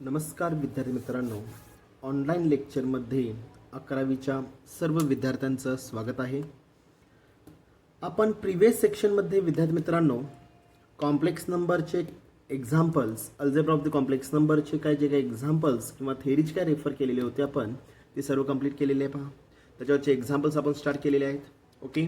नमस्कार विद्यार्थी मित्रांनो, ऑनलाईन लेक्चरमध्ये 11वीच्या सर्व विद्यार्थ्यांचं स्वागत आहे. आपण प्रिव्हियस सेक्शनमध्ये विद्यार्थी मित्रांनो कॉम्प्लेक्स नंबरचे examples, algebra of the complex नंबरचे काय जे काही एक्झाम्पल्स किंवा थेअरीज काय रेफर केलेले होते आपण ते सर्व कंप्लीट केलेले आहे. पहा, त्याच्यावरचे एक्झाम्पल्स आपण स्टार्ट केलेले आहेत. ओके,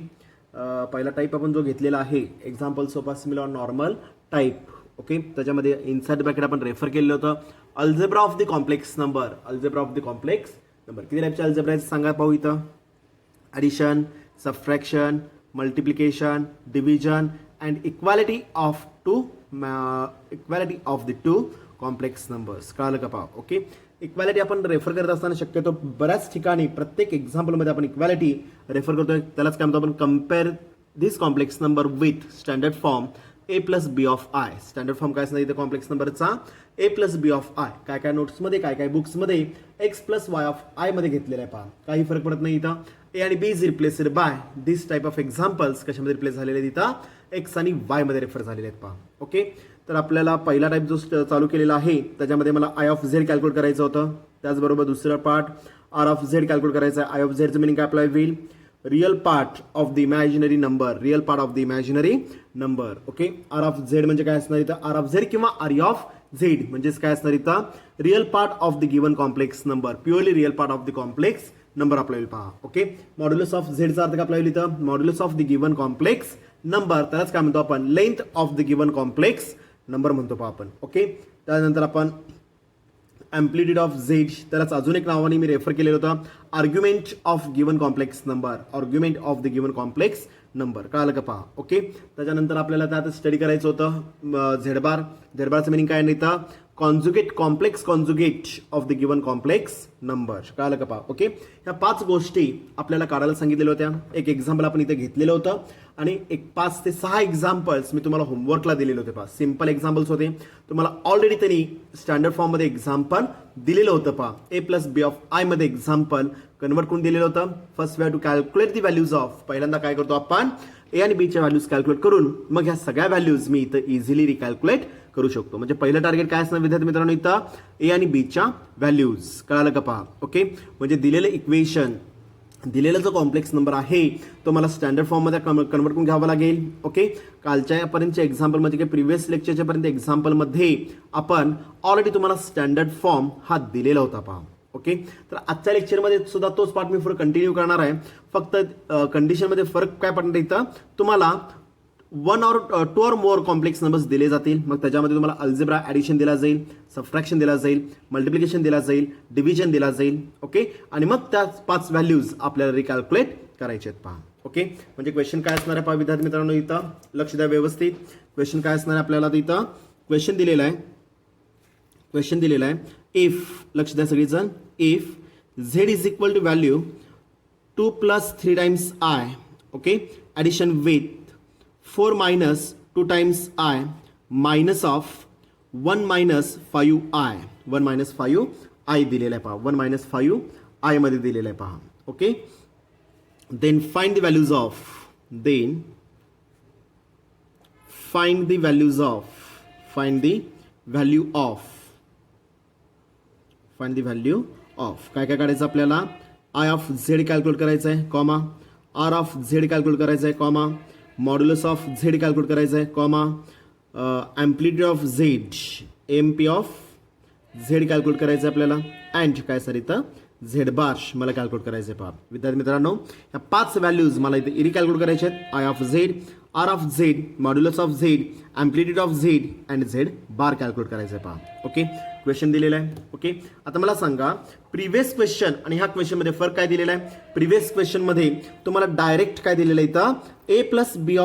पहिला टाईप आपण जो घेतलेला आहे examples of a similar normal type. Okay, त्याच्यामध्ये इनसाइड ब्रॅकेट आपण रेफर केलेलं होतं algebra of the complex number. Algebra of the complex number किती टाईपचे अल्जेब्रा आहेत सांगा पाहू. इथं addition, subtraction, multiplication, division and equality of the two complex numbers. कळालं का पहा. ओके, इक्वालिटी आपण रेफर करत असताना शक्यतो बऱ्याच ठिकाणी प्रत्येक एक्झाम्पलमध्ये आपण इक्वालिटी रेफर करतोय. त्यालाच काय म्हणतो आपण, compare this complex number with standard form A plus B of I. Standard form काय असणार इथं कॉम्प्लेक्स नंबरचा, A plus B of I. काय काय नोट्समध्ये काय काय बुक्समध्ये X plus Y of I मध्ये घेतलेलं आहे. पहा, काही फरक पडत नाही इथं. ए आणि B is replaced by this type of examples. कशामध्ये रिप्लेस झालेले आहेत इथं, एक्स आणि वाय मध्ये रेफर झालेले आहेत. पहा, ओके, तर आपल्याला पहिला टाईप जो चालू केलेला आहे त्याच्यामध्ये मला आय ऑफ झेड कॅल्क्युलेट करायचं होतं. त्याचबरोबर दुसरा part R of Z calculate करायचं आहे. आय ऑफ झेडचं मिनिंग काय अप्लाय होईल, real part of the imaginary number. Real part of the imaginary number. Okay, R of Z म्हणजे काय असणार इथं, आर ऑफ झेड किंवा आर ऑफ झेड म्हणजेच काय असणार इथं, real part of the given complex number. Purely real part of the complex number आपल्याला पहा. ओके, मॉड्युलस ऑफ झेडचा अर्थ काय आपल्याला इथं, modulus of the given complex number. त्यालाच काय म्हणतो आपण, length of the given complex number म्हणतो पहा आपण. ओके, त्यानंतर आपण अँप्लिट्यूड ऑफ झेड, त्यालाच अजून एक नावाने मी रेफर केलेलं होतं, argument of given complex number. Argument of the given complex number. कळालं का पहा. ओके, त्याच्यानंतर आपल्याला त्यात स्टडी करायचं होतं झेड बार. झेड बारचं मिनिंग काय नाही तर conjugate, complex conjugate of the given complex number. कळालं का पहा. ओके, ह्या 5 गोष्टी आपल्याला काढायला सांगितलेल्या होत्या. एक एक्झाम्पल आपण इथे घेतलेलं होतं आणि एक 5 ते 6 एक्झाम्पल्स मी तुम्हाला होमवर्कला दिलेले होते. पहा, सिम्पल एक्झाम्पल्स होते. तुम्हाला ऑलरेडी त्यांनी स्टँडर्ड फॉर्ममध्ये एक्झाम्पल दिलेलं होतं. पहा, A plus B of I मध्ये एक्झाम्पल कन्वर्ट करून दिलेलं होतं. First we have to calculate the values of. पहिल्यांदा काय करतो आपण, ए आणि बीच्या व्हॅल्यूज कॅल्क्युलेट करून मग ह्या सगळ्या व्हॅल्यूज मी इथं इझिली रिकॅल्क्युलेट करू शकतो. म्हणजे पहिलं टार्गेट काय असणार विद्यार्थी मित्रांनो इथं, ए आणि बीच्या व्हॅल्यूज. कळालं का पहा. ओके, म्हणजे दिलेलं इक्वेशन, दिलेला जो कॉम्प्लेक्स नंबर आहे तो मला स्टँडर्ड फॉर्ममध्ये कन्वर्ट करून घ्यावा लागेल. ओके, कालच्या पर्यंतच्या एक्झाम्पलमध्ये किंवा प्रिव्हियस लेक्चरच्या पर्यंत एक्झाम्पलमध्ये आपण ऑलरेडी तुम्हाला स्टँडर्ड फॉर्म हा दिलेला होता. पहा, ओके, तर आजच्या लेक्चरमध्ये सुद्धा तोच पार्ट मी पुढे कंटिन्यू करणार आहे. फक्त कंडिशनमध्ये फरक काय पडणार इथं, तुम्हाला 1 or 2 or more complex numbers दिले जातील. मग त्याच्यामध्ये तुम्हाला अल्जेब्रा ॲडिशन दिला जाईल, सबट्रॅक्शन दिला जाईल, मल्टिप्लिकेशन दिला जाईल, डिव्हिजन दिला जाईल. ओके, आणि मग त्या 5 व्हॅल्यूज आपल्याला रिकॅल्क्युलेट करायचे आहेत. पहा, ओके, म्हणजे क्वेश्चन काय असणार आहे पहा विद्यार्थी मित्रांनो, इथं लक्ष द्या व्यवस्थित. क्वेश्चन काय असणार आहे आपल्याला इथं, क्वेश्चन दिलेला आहे इफ, लक्ष द्या सगळीजण, if Z is equal to value 2 + 3 times I. Okay, addition with 4 - 2 times I minus of 1 - 5I. 1 - 5I दिलेलं आहे पहा. 1 - 5I मध्ये दिलेलं आहे पहा. Okay, then find the values of. Find the value of. काय काय काढायचं आपल्याला, आय ऑफ झेड कॅल्क्युलेट करायचं आहे, comma, R of Z calculate करायचं आहे, comma, modulus of Z calculate करायचं आहे, comma, amplitude of Z, M P of Z calculate करायचं आहे आपल्याला, अँड काय सर इथं झेड बार मला कॅल्क्युलेट करायचं आहे. पहा विद्यार्थी मित्रांनो, ह्या 5 व्हॅल्यूज मला इथे रिकॅल्क्युलेट करायचे आहेत. I of Z, R of Z, modulus of Z, amplitude of Z and Z bar calculate करायचं आहे. पहा, ओके, क्वेश्चन दिलेला आहे. ओके, आता मला सांगा प्रिव्हियस क्वेश्चन आणि ह्या क्वेश्चनमध्ये फरक काय दिलेला आहे. प्रिव्हियस क्वेश्चनमध्ये तुम्हाला डायरेक्ट काय दिलेलं आहे इथं, ए प्लस बी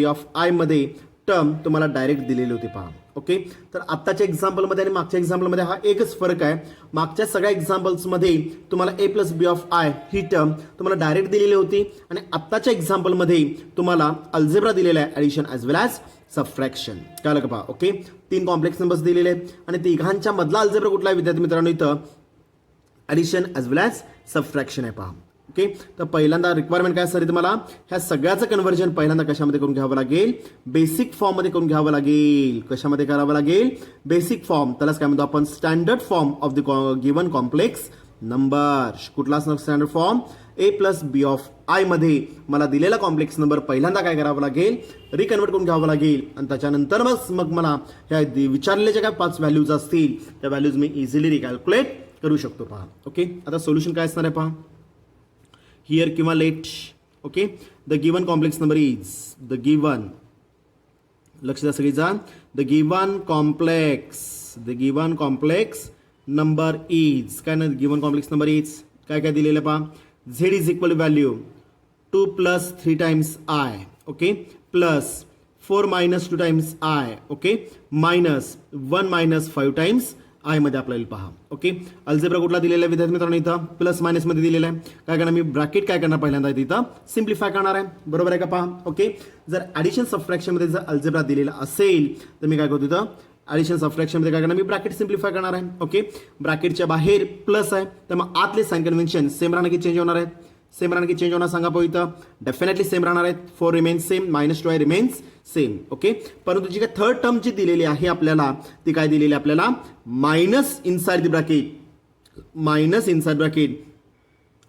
ऑफ आय मध्ये टर्म तुम्हाला डायरेक्ट दिलेली होती. पहा, ओके, तर आत्ताच्या एक्झाम्पलमध्ये आणि मागच्या एक्झाम्पलमध्ये हा एकच फरक आहे. मागच्या सगळ्या एक्झाम्पल्समध्ये तुम्हाला A plus B of I ही टर्म तुम्हाला डायरेक्ट दिलेली होती आणि आत्ताच्या एक्झाम्पलमध्ये तुम्हाला अल्जेब्रा दिलेला आहे, addition as well as subtraction. कळलं का पहा. ओके, 3 कॉम्प्लेक्स नंबर्स दिलेले आहेत आणि तिघांच्या मधला अल्जेब्रा कुठला आहे विद्यार्थी मित्रांनो इथं, addition as well as subtraction आहे. पहा, ओके. तर पहिल्यांदा रिक्वायरमेंट काय असणार आहे तुम्हाला, ह्या सगळ्याचं कन्व्हर्जन पहिल्यांदा कशामध्ये करून घ्यावं लागेल, बेसिक फॉर्ममध्ये करून घ्यावं लागेल. कशामध्ये करावं लागेल, बेसिक फॉर्म. त्यालाच काय म्हणतो आपण, standard form of the given complex number. कुठला असणार standard form, A plus B of I मध्ये मला दिलेला कॉम्प्लेक्स नंबर पहिल्यांदा काय करावं लागेल, रिकन्वर्ट करून घ्यावं लागेल. आणि त्याच्यानंतर मग मला ह्या विचारलेल्या ज्या काय 5 व्हॅल्यूज असतील त्या व्हॅल्यूज मी इझिली रिकॅल्क्युलेट करू शकतो. पहा. ओके. आता सोल्युशन काय असणार आहे पहा, हिअर किंवा let. Okay. The given complex number is the given, लक्ष द्या सगळीचा, the given complex number is काय ना, गिवन कॉम्प्लेक्स नंबर इज काय काय दिलेलं पहा, z is equal value 2 plus 3 times I. Okay. Plus 4 minus 2 times I. Okay. Minus 1 minus 5 times I मध्ये आपल्याला पहा. ओके. अल्जेब्रा कुठला दिलेला आहे विद्यार्थी मित्रांनो, इथं प्लस मायनस मध्ये दिलेला आहे. काय करणार मी, ब्रॅकेट काय करणार पहिल्यांदा इथं सिम्प्लिफाय करणार आहे. बरोबर आहे का पहा. ओके. जर ॲडिशन सबट्रॅक्शन मध्ये जर अल्जेब्रा दिलेला असेल तर मी काय करतो, इथं ॲडिशन सबट्रॅक्शन मध्ये काय करणार मी, ब्रॅकेट सिम्प्लिफाय करणार आहे. ओके. ब्रॅकेटच्या बाहेर प्लस आहे तर मग आतले साइन कन्व्हेन्शन सेम राहणार की चेंज होणार आहेत, सेम राहणार की चेंज होणार सांगा पाहू. इथं डेफिनेटली सेम राहणार आहेत. 4 remains same, -2 remains same. Okay. परंतु जी काय थर्ड टर्म जी दिलेली आहे आपल्याला, ती काय दिलेली आपल्याला, minus inside the bracket,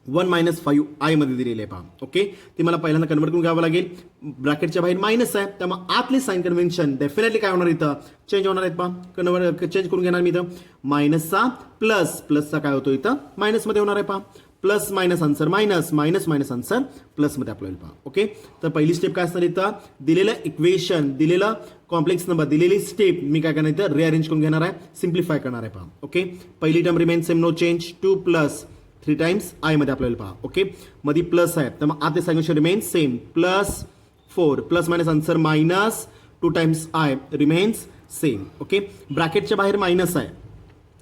1 minus 5 I मध्ये दिलेली आहे पहा. ओके. ती मला पहिल्यांदा कन्वर्ट करून घ्यावं लागेल. ब्रॅकेटच्या बाहेर मायनस आहे त्यामुळे आतले साइन कन्व्हेन्शन डेफिनेटली काय होणार, इथं चेंज होणार आहेत पहा. चेंज करून घेणार मी इथं, मायनसचा प्लसचा काय होतो इथं मायनसमध्ये होणार आहे पहा. Plus minus answer minus, minus answer प्लसमध्ये आपल्याला पहा. ओके. तर पहिली स्टेप काय असणार इथं, दिलेलं इक्वेशन, दिलेलं कॉम्प्लेक्स नंबर, दिलेली स्टेप मी काय करणार इथं रिअरेंज करून घेणार आहे, सिम्प्लिफाय करणार आहे पहा. ओके. पहिली term remain same, no change. 2 plus 3 times I मध्ये आपल्याला पहा. ओके. मध्ये प्लस आहे तर मग आतले सांगितलं remain same, plus 4 plus minus answer minus 2 times I remains same. Okay. ब्रॅकेटच्या बाहेर मायनस आहे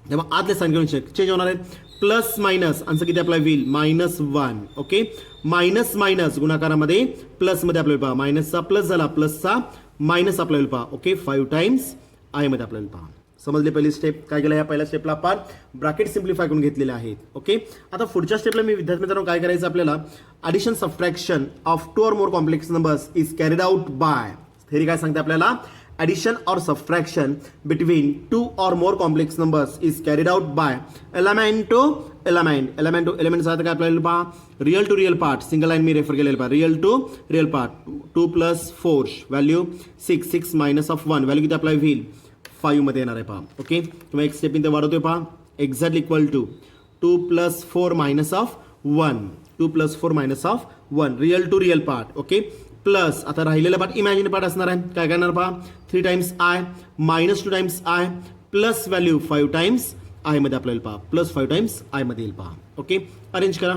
तेव्हा आतले साइन कन्व्हेन्शन चेंज होणार आहेत. प्लस मायनस आन्सर किती आपला होईल, -1. ओके. मायनस गुणाकारामध्ये प्लसमध्ये आपल्याला पहा, मायनसचा प्लस झाला, प्लसचा मायनस आपल्याला पहा. ओके. 5 टाइम्स आय मध्ये आपल्याला पहा. समजले पहिली स्टेप. काय केलं, या पहिल्या स्टेपला आपण ब्रॅकेट सिम्प्लिफाय करून घेतलेले आहेत. ओके. आता पुढच्या स्टेपला मी विद्यार्थी मित्रांनो काय करायचं आपल्याला, ॲडिशन सबट्रॅक्शन ऑफ 2 और more complex numbers is carried out by. Theory काय सांगते आपल्याला, addition or subtraction between 2 or more complex numbers is carried out by element to element काय आपल्याला पहा, real to real part, single line मी refer केलेलं पहा, real to real part. 2 plus 4 value 6 minus of 1 value किती आपल्याला होईल, 5 मध्ये येणार आहे पहा. ओके. किंवा एक स्टेप इथे वाढवतोय पहा, exactly equal to 2 plus 4 minus of 1, 2 plus 4 minus of 1, real to real part. Okay. Plus आता राहिलेला पार्ट इमॅजिनरी पार्ट असणार आहे. काय करणार पहा, 3 times I -2 times I plus value 5 times I मध्ये आपल्याला पहा, प्लस 5 टाइम्स आय मध्ये येईल पहा. ओके. अरेंज करा,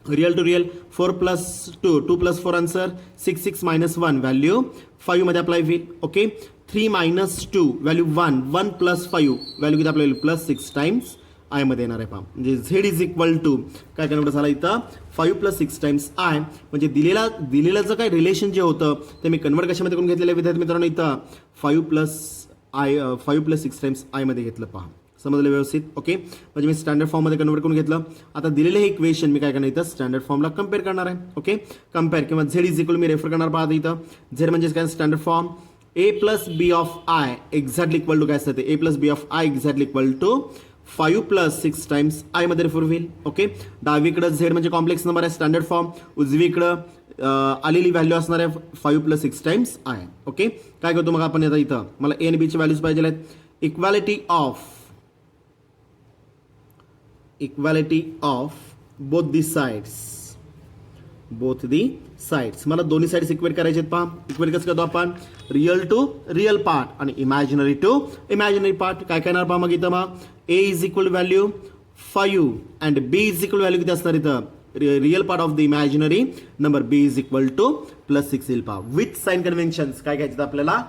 real to real 4 plus 2 plus 4 answer 6 minus 1 value 5 मध्ये अप्लाय होईल. Okay. 3 minus 2 value 1 plus 5 value किती आपल्याला प्लस 6 टाइम्स आय मध्ये येणार आहे पहा. म्हणजे झेड इज इक्वल टू काय कन्वर्ट झाला इथं 5 प्लस 6 टाइम्स आय. म्हणजे दिलेलं जे काय रिलेशन जे होतं ते मी कन्वर्ट कशामध्ये करून घेतलेलं विद्यार्थी मित्रांनो, इथं 5 प्लस 6 टाइम्स आय मध्ये घेतलं पहा. समजलं व्यवस्थित. ओके. म्हणजे मी स्टँडर्ड फॉर्ममध्ये कन्वर्ट करून घेतलं. आता दिलेलं हे इक्वेशन मी काय करणार इथं स्टँडर्ड फॉर्मला कम्पेअर करणार आहे. ओके. कम्पेअर किंवा झेड इज इक्वल मी रेफर करणार पहा इथं. झेड म्हणजे काय standard form, A plus B of I exactly equal to काय असतं ते, A plus B of I exactly equal to 5 plus 6 times I मध्ये रेफर होईल. ओके. डावीकडं झेड म्हणजे कॉम्प्लेक्स नंबर आहे स्टँडर्ड फॉर्म, उजवीकडं आलेली व्हॅल्यू असणार आहे 5 प्लस 6 टाइम्स आय. ओके. काय करतो मग आपण आता इथं मला ए आणि बी ची व्हॅल्यूज पाहिजे आहेत. Equality of both the sides मला दोन्ही साइड्स इक्वेट करायचे आहेत पहा. इक्वेट कसं करतो आपण, रिअल टू रिअल पार्ट आणि इमॅजिनरी टू इमॅजिनरी पार्ट. काय करणार पहा मग इथं मग A is equal value 5 and B is equal value किती असणार इथं, real part of the imaginary number B is equal to plus 6 येईल पहा. विथ साइन कन्व्हेन्शन्स काय घ्यायचं आपल्याला,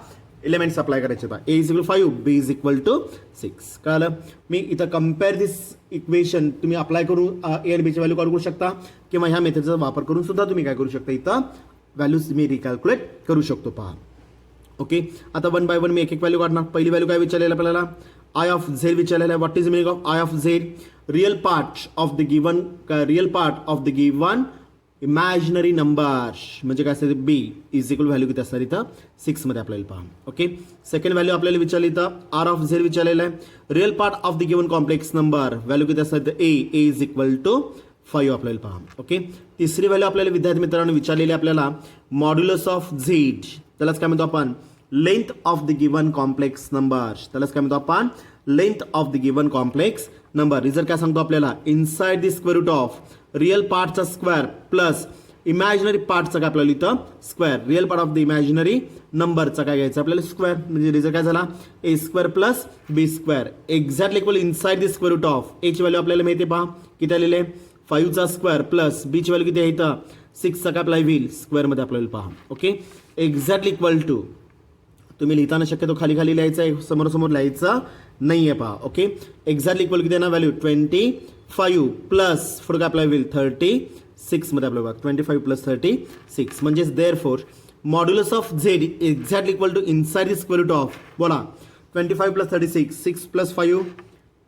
एलिमेंट्स अप्लाय करायचे पहा. A is equal 5 B is equal to 6. कळलं. मी इथं कम्पेअर दिस इक्वेशन तुम्ही अप्लाय करून ए आणि बीची व्हॅल्यू काढू शकता किंवा ह्या मेथडचा वापर करून सुद्धा तुम्ही काय करू शकता, इथं व्हॅल्यूज तुम्ही रिकॅल्क्युलेट करू शकतो पहा. ओके. आता 1 बाय 1 मी एक व्हॅल्यू काढणार. पहिली व्हॅल्यू काय विचारलेलं आपल्याला, आय ऑफ झेड विचारलेला आहे. What is meaning of i of Z? Real part of the given imaginary number म्हणजे काय असतं बी इज इक्वल व्हॅल्यू किती असणार इथं 6 मध्ये आपल्याला पहा. ओके, सेकंड व्हॅल्यू आपल्याला विचारली इथं आर ऑफ झेड विचारलेलं आहे. Real part of the given complex number value किती असणार इथं ए इज इक्वल टू 5 आपल्याला पहा. ओके, तिसरी व्हॅल्यू आपल्याला विद्यार्थी मित्रांनो विचारलेली आपल्याला मॉड्युलस ऑफ झेड, त्यालाच काय म्हणतो आपण length of the given complex number, त्यालाच काय म्हणतो आपण length of the given complex number. Result काय सांगतो आपल्याला inside the square root of real पार्टचा स्क्वेअर प्लस इमॅजिनरी पार्टचा काय आपल्याला इथं square, real part of the imaginary नंबरचा काय घ्यायचं आपल्याला स्क्वेअर, म्हणजे रिझल्ट काय झाला A square plus B square exactly equal inside the square root of एची व्हॅल्यू आपल्याला माहिती पहा किती आलेले आहे 5चा स्क्वेअर प्लस बीची व्हॅल्यू किती आहे इथं 6चा काय आपला व्हील स्क्वेअरमध्ये आपल्याला पहा. ओके, एक्झॅक्टली इक्वल टू तुम्ही लिहिताना शक्यतो खाली खाली लिहायचं आहे, समोर लिहायचं नाही आहे पहा. ओके, एक्झॅक्टली इक्वल किती आहे ना व्हॅल्यू 25 प्लस पुढे काय आपला व्हील 36 मध्ये आपल्याला 25 प्लस 36 म्हणजेच therefore modulus of Z exactly equal to inside the square root of बोला 25 प्लस 36 6 प्लस 5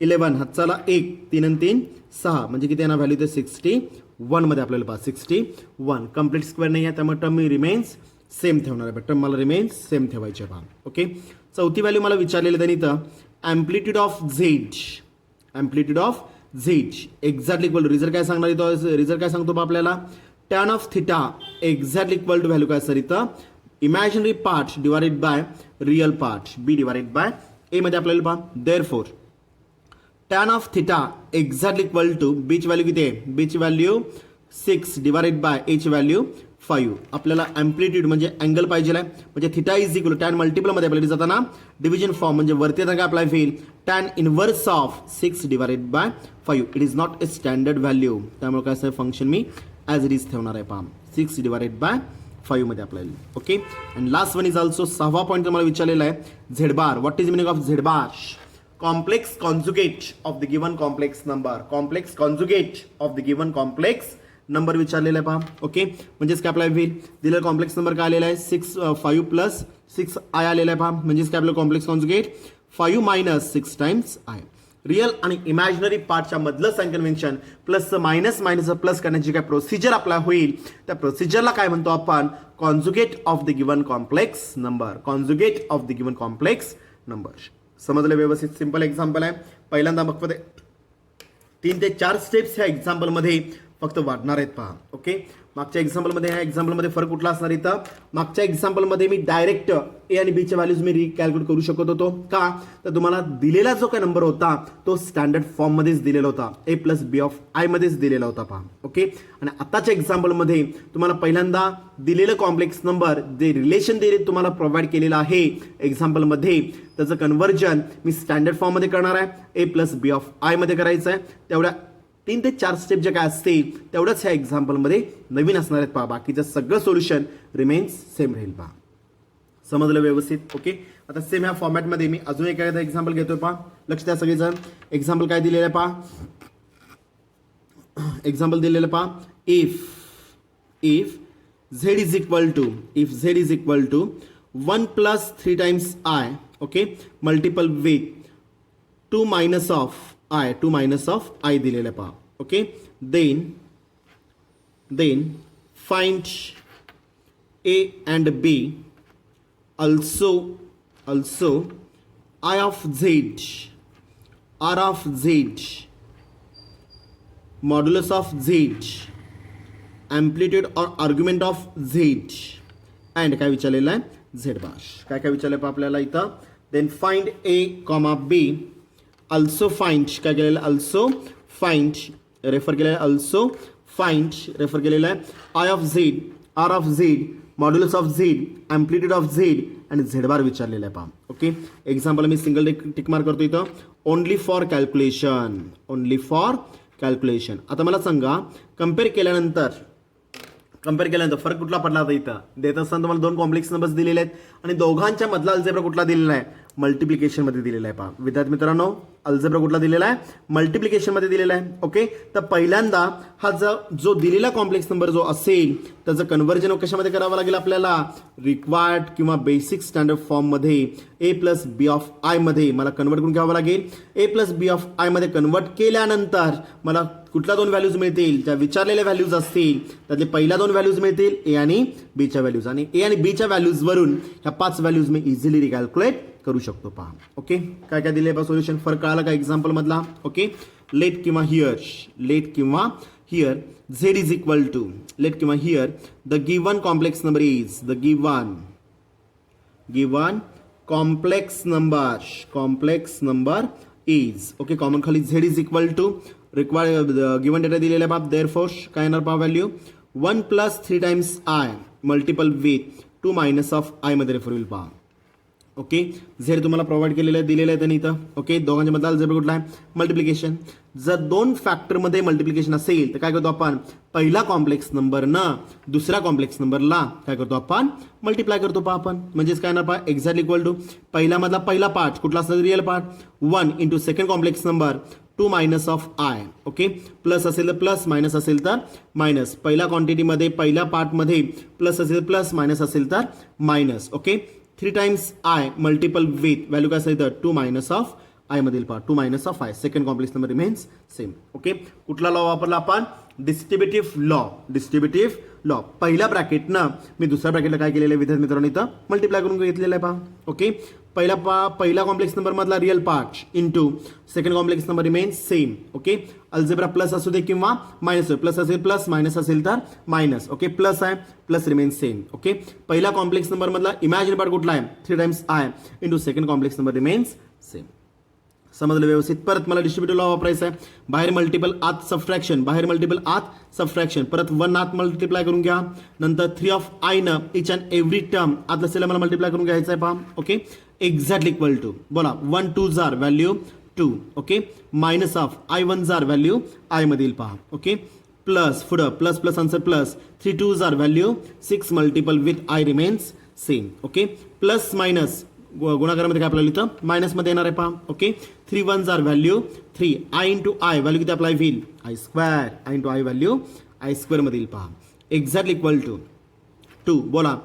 11 हातचाला 1 3 आणि 3 6 म्हणजे किती आहे ना व्हॅल्यू ते 61 मध्ये आपल्याला पहा 61 कम्प्लीट स्क्वेअर नाही आहे त्यामुळे टर्म रिमेन्स सेम ठेवणार आहे, टर्म मला रिमेन्स सेम ठेवायचे पहा. ओके, चौथी व्हॅल्यू मला विचारलेली त्यांनी इथं amplitude of Z exactly equal to result काय सांगणार इथं रिझल्ट काय सांगतो आपल्याला tan of theta exactly equal to value काय सर इथं imaginary part divided by real part B divided by A मध्ये आपल्याला पहा. Therefore tan of theta exactly equal to बीची व्हॅल्यू किती आहे बीची व्हॅल्यू 6 डिवाइडेड बाय एची व्हॅल्यू 5. आपल्याला अँप्लिट्यूड म्हणजे अँगल पाहिजे आहे म्हणजे थिटा इज इक्वल टॅन मल्टिपलमध्ये आपल्याला जाताना डिव्हिजन फॉर्म म्हणजे वरती काय अप्लाय होईल tan inverse of 6 divided by 5. It is not a standard value त्यामुळे काय असं फंक्शन मी ॲज इट इज ठेवणार आहे पहा 6 डिवाइडेड बाय 5 मध्ये आपल्याला. Okay, and last one is also 6वा पॉईंट तुम्हाला विचारलेला आहे Z bar. What is meaning of Z bar? Complex conjugate of the given complex number, complex conjugate of the given complex number विचारलेला आहे पहा. Okay, म्हणजेच काय आपला व्हील दिलेला कॉम्प्लेक्स नंबर काय आलेला आहे 5 प्लस 6 आय आलेला आहे पहा म्हणजेच काय आपलं complex conjugate 5 minus 6 times I. Real आणि इमॅजिनरी पार्टच्या मधलं sign convention plus minus plus करण्याची काय प्रोसिजर आपला होईल त्या प्रोसिजरला काय म्हणतो आपण conjugate of the given complex number, conjugate of the given complex number. समजलं व्यवस्थित? सिंपल एक्झाम्पल आहे. पहिल्यांदा मग 3 ते 4 स्टेप्स ह्या एक्झाम्पलमध्ये फक्त वाढणार आहेत पहा. ओके, मागच्या एक्झाम्पलमध्ये ह्या एक्झाम्पलमध्ये फरक कुठला असणार इथं मागच्या एक्झाम्पलमध्ये मी डायरेक्ट ए आणि बीच्या व्हॅल्यूज मी रिकॅल्क्युलेट करू शकत होतो का तर तुम्हाला दिलेला जो काय नंबर होता तो स्टँडर्ड फॉर्ममध्येच दिलेला होता ए प्लस बी ऑफ आय मध्येच दिलेला होता पहा. ओके, आणि आताच्या एक्झाम्पलमध्ये तुम्हाला पहिल्यांदा दिलेलं कॉम्प्लेक्स नंबर जे रिलेशन दिले तुम्हाला प्रोव्हाइड केलेलं आहे एक्झाम्पलमध्ये त्याचं कन्व्हर्जन मी स्टँडर्ड फॉर्ममध्ये करणार आहे ए प्लस बी ऑफ आय मध्ये करायचं आहे. तेवढ्या 3 ते 4 स्टेप जे काय असतील तेवढंच ह्या एक्झाम्पलमध्ये नवीन असणार आहेत पहा. बाकीचं सगळं सोल्युशन रिमेन्स सेम राहील पहा. समजलं व्यवस्थित? ओके, आता सेम ह्या फॉर्मॅटमध्ये मी अजून एखादा एक्झाम्पल घेतोय पहा. लक्ष द्या सगळेजण. एक्झाम्पल काय दिलेलं आहे पहा. एक्झाम्पल दिलेलं पहा if Z is equal to 1 plus 3 times I okay multiple with 2 minus of I दिलेलं आहे पहा. Okay, then find A and B also I of z, R of z, modulus of z, amplitude or argument of z and काय विचारलेलं आहे z बार. काय विचारलं आहे आपल्याला इथं. Then find a, b also find काय केलेलं आहे also find रेफर केलेलं आहे also find रेफर केलेलं आहे I of z, R of z, modulus of Z, amplitude of Z आणि झेड बार विचारलेलं आहे पहा. ओके, एक्झाम्पल मी सिंगल टिक मार्क करतो इथं ओनली फॉर कॅल्क्युलेशन. आता मला सांगा कम्पेअर केल्यानंतर फरक कुठला पडला होता इथं देत असताना तुम्हाला 2 कॉम्प्लेक्स नंबर्स दिलेले आहेत आणि दोघांच्या मधला अल्जेब्रा कुठला दिलेला आहे मल्टिप्लिकेशन मध्ये दिलेला आहे पहा. विद्यार्थी मित्रांनो अल्जेब्रा कुठला दिलेला आहे, मल्टिप्लिकेशन मध्ये दिलेला आहे. ओके, तर पहिल्यांदा हा जो दिलेला कॉम्प्लेक्स नंबर जो असेल त्याचं कन्व्हर्जन कशामध्ये करावं लागेल आपल्याला, रिक्वायर्ड किंवा बेसिक स्टँडर्ड फॉर्म मध्ये ए प्लस बी ऑफ आय मध्ये मला कन्वर्ट करून घ्यावं लागेल. ए प्लस बी ऑफ आय मध्ये कन्वर्ट केल्यानंतर मला कुठल्या दोन व्हॅल्यूज मिळतील, ज्या विचारलेल्या व्हॅल्यूज असतील त्यातले पहिल्या दोन व्हॅल्यूज मिळतील ए आणि बीच्या व्हॅल्यूज, आणि ए आणि बीच्या व्हॅल्यूज वरून ह्या 5 व्हॅल्यूज मी इझिली रिकॅल्क्युलेट करू शकतो. पहा ओके, काय काय दिले बा सोल्युशन, फरक कळाला का एक्झाम्पल मधला. ओके, लेट किंवा here z is equal to, let किंवा here the given complex number is, the given complex number is, okay, common खाली z is equal to required given data दिलेला बाब, therefore काय येणार पहा value 1 plus 3 times I multiple with 2 minus of I मध्ये refer होईल पहा. Okay, Z तुम्हाला प्रोव्हाइड केलेलं आहे, दिलेलं आहे त्यांनी इथं. ओके, दोघांच्या मधला अल्जेब्रा कुठला आहे, मल्टिप्लिकेशन. जर दोन फॅक्टरमध्ये मल्टिप्लिकेशन असेल तर काय करतो आपण, पहिला कॉम्प्लेक्स नंबर न दुसऱ्या कॉम्प्लेक्स नंबरला काय करतो आपण, मल्टिप्लाय करतो पहा आपण. म्हणजेच काय ना पहा, एक्झॅक्ट इक्वल टू पहिला मधला पहिला पार्ट कुठला असतो, real part 1 into second complex number 2 minus of I. Okay, plus असेल तर प्लस, मायनस असेल तर मायनस. पहिल्या क्वांटिटीमध्ये पहिल्या पार्टमध्ये प्लस असेल तर प्लस, मायनस असेल तर minus. Okay, 3 times I multiple with value काय असेल तर 2 मायनस ऑफ आय मधील पहा, 2 minus of I, second complex number remains same. Okay, कुठला लॉ वापरला आपण, डिस्ट्रीब्युटिव्ह लॉ. पहिल्या ब्रॅकेटनं मी दुसऱ्या ब्रॅकेटला काय केलेलं आहे विद्यार्थी मित्रांनो, इथं मल्टिप्लाय करून घेतलेलं आहे पहा. ओके, पहिला कॉम्प्लेक्स नंबर मधला real part into second complex number remains same. Okay, algebra plus असू दे किंवा मायनस, प्लस असेल प्लस, मायनस असेल तर मायनस. ओके, प्लस आहे प्लस रिमेन्स सेम. ओके, पहिला कॉम्प्लेक्स नंबर मधला इमॅजिन पार्ट कुठला आहे, 3 times I into second complex number remains same. समजलं व्यवस्थित. परत मला डिस्ट्रीब्युटिव्ह लॉ वापरायचा आहे, बाहेर मल्टिपल आत सबट्रॅक्शन, परत 1 आत मल्टिप्लाय करून घ्या, नंतर 3 ऑफ आय न इच अँड एव्हरी टर्म आत असलेला मला मल्टिप्लाय करून घ्यायचा आहे पहा. ओके, एक्झॅक्टली इक्वल टू बोला 1 2 जार value 2. Okay, minus of i 1 जार व्हॅल्यू आय मधील पहा. ओके, प्लस पुढं प्लस प्लस आन्सर प्लस 3 2 जार value 6 multiple with i remains same. Okay, plus minus गुणाकारामध्ये काय आपल्याला इथं मायनसमध्ये येणार आहे पहा. ओके, 3 1 जार value 3 i into i value किती अप्लाय होईल, i square, i into i value i square मधील पहा. एक्झॅक्टली इक्वल टू 2 बोला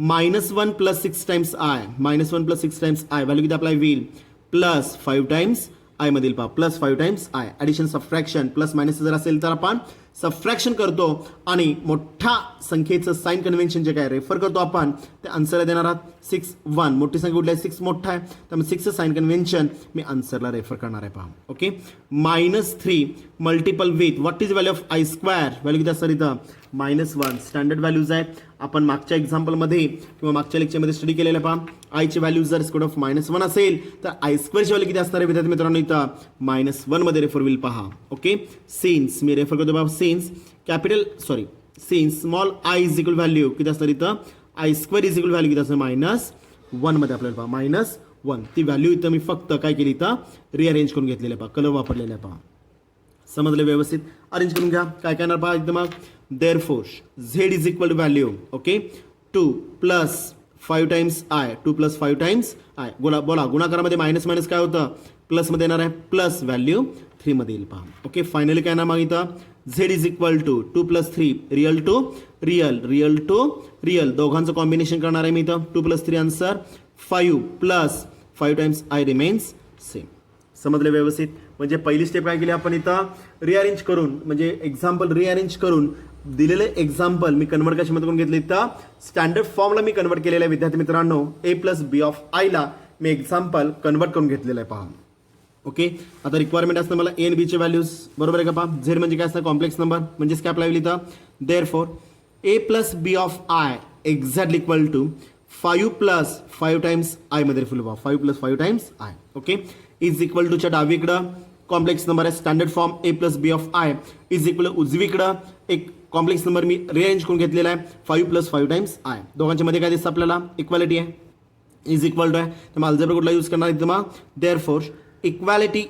-1 plus 6 times I, -1 plus 6 times I value किती अप्लाय होईल, प्लस 5 टाइम्स आय मधील पहा, plus 5 times I. Addition subtraction plus minus जर असेल तर आपण सबट्रॅक्शन करतो आणि मोठ्या संख्येचं साइन कन्व्हेन्शन जे काय रेफर करतो आपण ते आन्सरला देणार आहात. 6 1 मोठी संख्या कुठली आहे, 6 मोठा आहे, त्यामुळे 6चं साइन कन्व्हेन्शन मी आन्सरला रेफर करणार आहे पहा. Okay, -3 multiple with what is value of I square, value किती असणार इथं -1. स्टँडर्ड व्हॅल्यूज आहेत, आपण मागच्या एक्झाम्पलमध्ये किंवा मागच्या लेक्चरमध्ये स्टडी केलेलं पहा. आयची व्हॅल्यू जर स्क्वेअर ऑफ -1 असेल तर आय स्क्वेअरची व्हॅल्यू किती असणार आहे विद्यार्थी मित्रांनो, इथं -1 मध्ये रेफर होईल पहा. ओके, सिन्स मी रेफर करतो बाबा, since small I is equal value किती असणार इथं, I square is equal value किती असणार -1 मध्ये आपल्याला पहा, -1 ती व्हॅल्यू इथं मी फक्त काय केली इथं रिअरेंज करून घेतलेलं आहे पहा, कलर वापरलेला आहे पहा. समजलं व्यवस्थित, अरेंज करून घ्या. काय करणार पहा एकदम मग, therefore Z is equal to value. Okay, 2 plus 5 times I, 2 plus 5 times I. बोला गुणाकारामध्ये मायनस मायनस काय होतं, प्लस मध्ये येणार आहे, प्लस व्हॅल्यू 3 मध्ये येईल पहा. ओके, फायनली काय ना मग इथं Z is equal to 2 plus 3 real to real दोघांचं कॉम्बिनेशन करणार आहे मी इथं. 2 plus 3 answer 5 plus 5 times I remains same. समजले व्यवस्थित. म्हणजे पहिली स्टेप काय केली आपण इथं, रिअरेंज करून, म्हणजे एक्झाम्पल रिअरेंज करून दिलेले एक्झाम्पल मी कन्वर्ट कशामध्ये करून घेतले, तर स्टँडर्ड फॉर्मला मी कन्वर्ट केलेलं आहे विद्यार्थी मित्रांनो. ए प्लस बी ऑफ आयला मी एक्झाम्पल कन्वर्ट करून घेतलेलं आहे पहा. ओके, आता रिक्वायरमेंट असतं मला ए आणि बीचे व्हॅल्यूज, बरोबर आहे का पहा. झेड म्हणजे काय असतं, कॉम्प्लेक्स नंबर, म्हणजेच काय अप्लाय होईल इथं, therefore A plus B of I exactly equal to 5 plus 5 times I मध्ये फुल पहा, 5 plus 5 times I. Okay, is equal टूच्या डावीकडं कॉम्प्लेक्स नंबर आहे standard form A plus B of i is equal उजवीकडं एक complex number मी rearrange करून घेतलेला आहे 5 प्लस 5 टाइम्स आय. दोघांच्या मध्ये काय दिसतं आपल्याला, इक्वालिटी आहे, इज इक्वल टू आहे. तर मग अल्जेब्रा कुठला यूज करणार इथं मग, therefore equality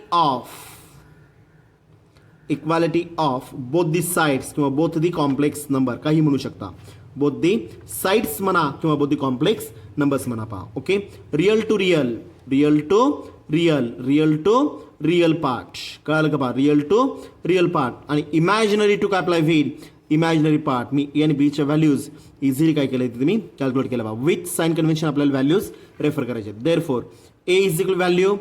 of both the sides किंवा बोथ दी कॉम्प्लेक्स नंबर काही म्हणू शकता, बोथ दी साइड्स म्हणा किंवा बोथ दी कॉम्प्लेक्स नंबर्स म्हणा पहा. Okay, real to real part. कळालं का पहा, रिअल टू रिअल पार्ट आणि इमॅजिनरी टू काय अप्लाय होईल, इमॅजिनरी पार्ट. मी ए आणि बीच्या व्हॅल्यूज इझिली काय केलं तिथे मी कॅल्क्युलेट केलं पहा. विथ साइन कन्व्हेन्शन आपल्याला व्हॅल्यूज रेफर करायचे. Therefore A is equal value